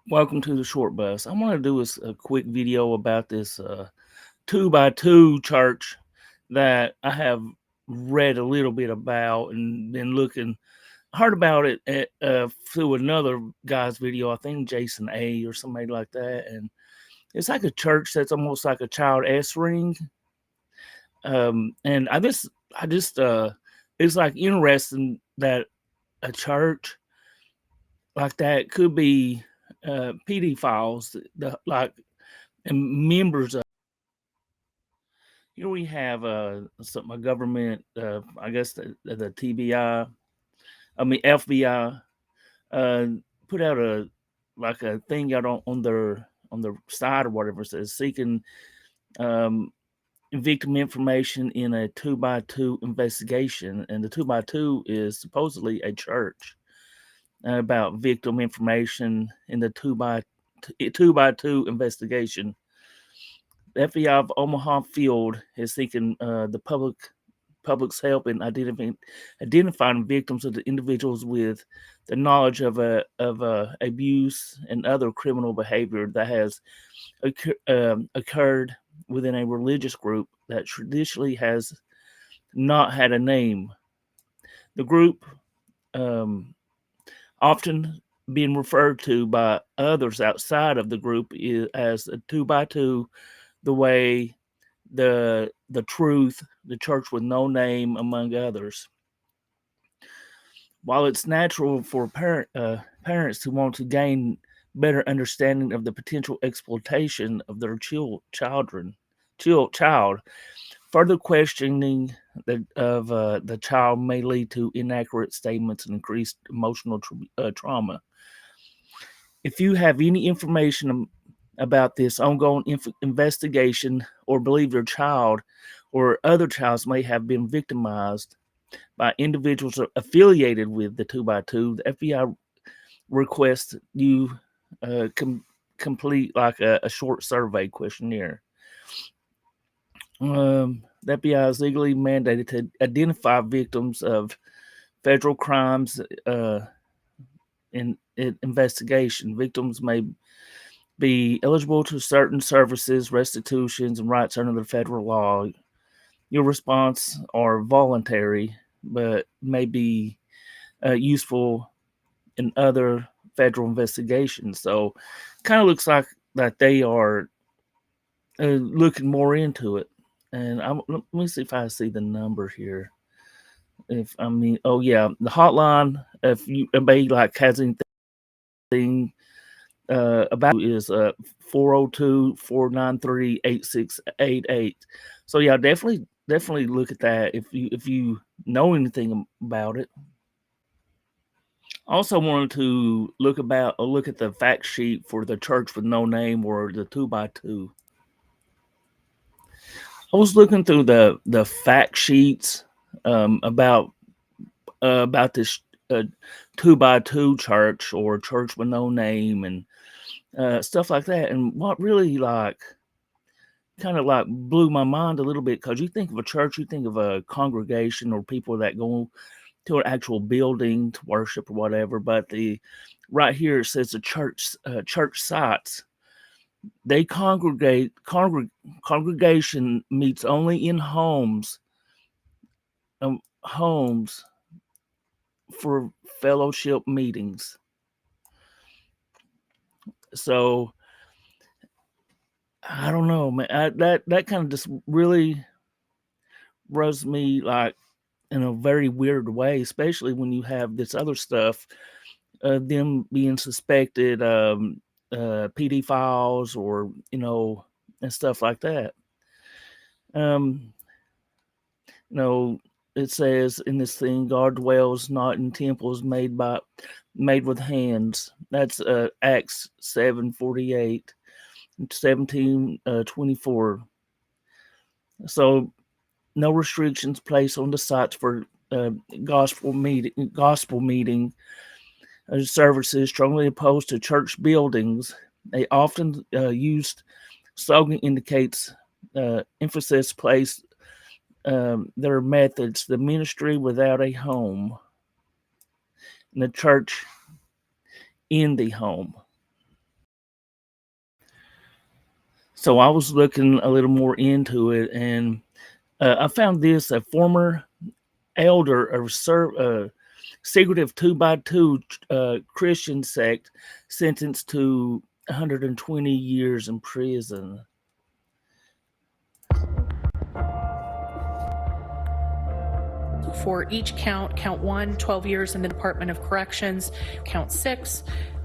Welcome to the short bus. I want to do a quick video about this two by two church that I have read a little bit about and been looking, heard about it through another guy's video. I think Jason A or somebody like that, and it's like a church that's almost like a child S ring. And I just it's like interesting that a church like that could be pedophiles, like and members of. Here we have some a government, I guess the TBI, I mean FBI, uh, put out a like a thing out on their side or whatever, says seeking um, victim information in a two by two investigation, and the two by two is supposedly a church about victim information in the two by two investigation. The FBI of Omaha Field is seeking the public's help in identifying victims of the individuals with the knowledge of abuse and other criminal behavior that has occurred within a religious group that traditionally has not had a name. The group, um, often being referred to by others outside of the group, is as a two by two, the way, the truth, the church with no name, among others. While it's natural for parents to want to gain better understanding of the potential exploitation of their child, further questioning of the child may lead to inaccurate statements and increased emotional trauma. If you have any information about this ongoing investigation or believe your child or other childs may have been victimized by individuals affiliated with the 2 by 2, the FBI requests you complete like a short survey questionnaire. The FBI is legally mandated to identify victims of federal crimes in investigation. Victims may be eligible to certain services, restitutions, and rights under the federal law. Your response are voluntary, but may be useful in other federal investigations. So, kind of looks like that they are looking more into it. And let me see if I see the number here. If I mean, oh yeah, the hotline. If you anybody like has anything about is 402-493-8688. So yeah, definitely look at that if you know anything about it. Also wanted to look at the fact sheet for the church with no name or the two by two. I was looking through the fact sheets about this uh, two by two church or church with no name and stuff like that. And what really like kind of like blew my mind a little bit, because you think of a church, you think of a congregation or people that go to an actual building to worship or whatever. But the right here it says the church sites. They congregation meets only in homes for fellowship meetings. So I don't know, man. That kind of just really rubs me like in a very weird way, especially when you have this other stuff, them being suspected pedophiles or and stuff like that. Um, you know, it says in this thing, God dwells not in temples made with hands. That's Acts 7:48, 17:24. So no restrictions placed on the sites for uh, gospel meeting services. Strongly opposed to church buildings. They often used slogan indicates emphasis placed their methods, the ministry without a home, and the church in the home. So I was looking a little more into it, and I found this: a former elder of secretive 2x2 Christian sect sentenced to 120 years in prison. For each count 1, 12 years in the Department of Corrections, count 6,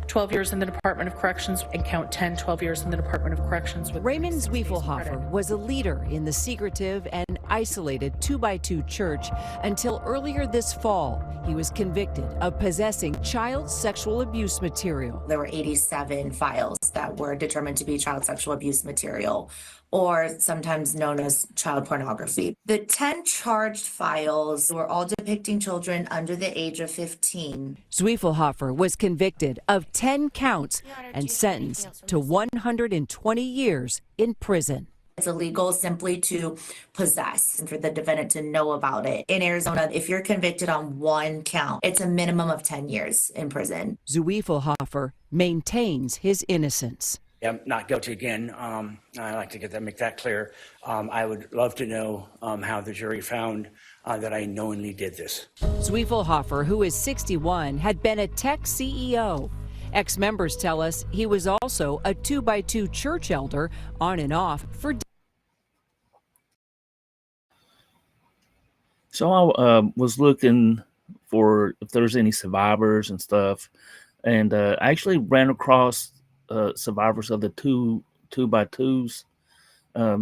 12 years in the Department of Corrections, and count 10, 12 years in the Department of Corrections. Raymond Zwiefelhofer was a leader in the secretive and isolated 2x2 church until earlier this fall. He was convicted of possessing child sexual abuse material. There were 87 files that were determined to be child sexual abuse material, or sometimes known as child pornography. The 10 charged files were all depicting children under the age of 15. Zwiefelhofer was convicted of 10 counts and sentenced to 120 years in prison. It's illegal simply to possess and for the defendant to know about it. In Arizona, if you're convicted on one count, it's a minimum of 10 years in prison. Zwiefelhofer maintains his innocence. I'm not guilty again. I like to make that clear. I would love to know how the jury found that I knowingly did this. Zwiefelhofer, who is 61, had been a tech CEO. Ex-members tell us he was also a 2x2 church elder on and off for. So I was looking for if there's any survivors and stuff, and I actually ran across survivors of the 2x2s. Let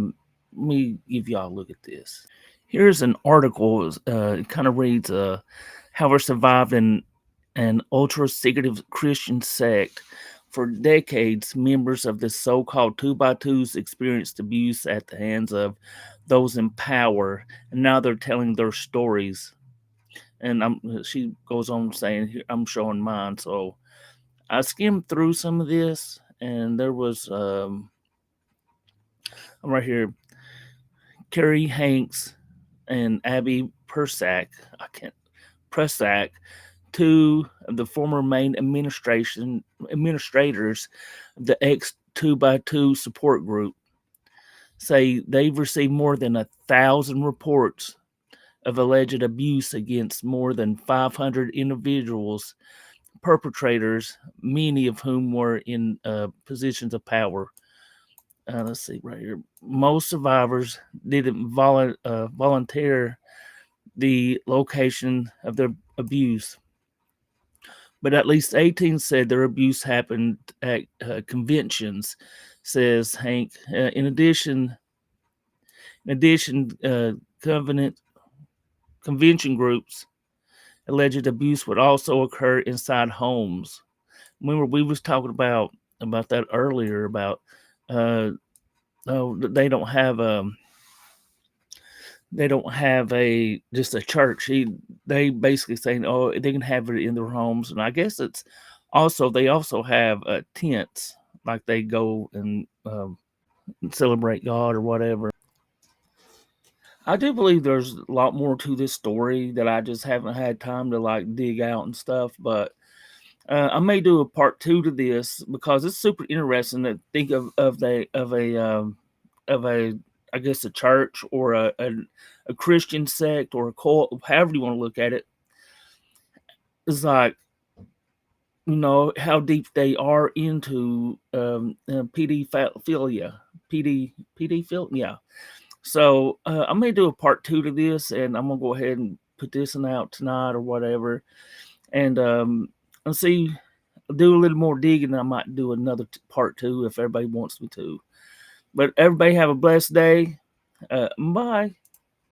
me give y'all a look at this. Here's an article. It kind of reads, how we survived in an ultra-secretive Christian sect. For decades, members of the so-called 2x2s experienced abuse at the hands of those in power, and now they're telling their stories. And she goes on saying, I'm showing mine. So I skimmed through some of this, and there was, I'm right here, Carrie Hanks and Abby Pressack, two of the former main administrators of the ex 2x2 support group, say they've received more than 1,000 reports of alleged abuse against more than 500 individuals, perpetrators, many of whom were in positions of power. Let's see right here. Most survivors didn't volunteer the location of their abuse, but at least 18 said their abuse happened at conventions, says Hank. In addition, convention groups alleged abuse would also occur inside homes. Remember, we was talking about that earlier about they don't have a just a church. They basically saying, oh, they can have it in their homes, and I guess it's also they also have tents, like they go and celebrate God or whatever. I do believe there's a lot more to this story that I just haven't had time to like dig out and stuff, but I may do a part 2 to this because it's super interesting to think of a I guess a church or a Christian sect or a cult, however you want to look at it. It's like, you know, how deep they are into pedophilia. Yeah. So I may do a part 2 to this, and I'm gonna go ahead and put this one out tonight or whatever, and I'll see. Do a little more digging. I might do another part 2 if everybody wants me to. But everybody have a blessed day. Bye.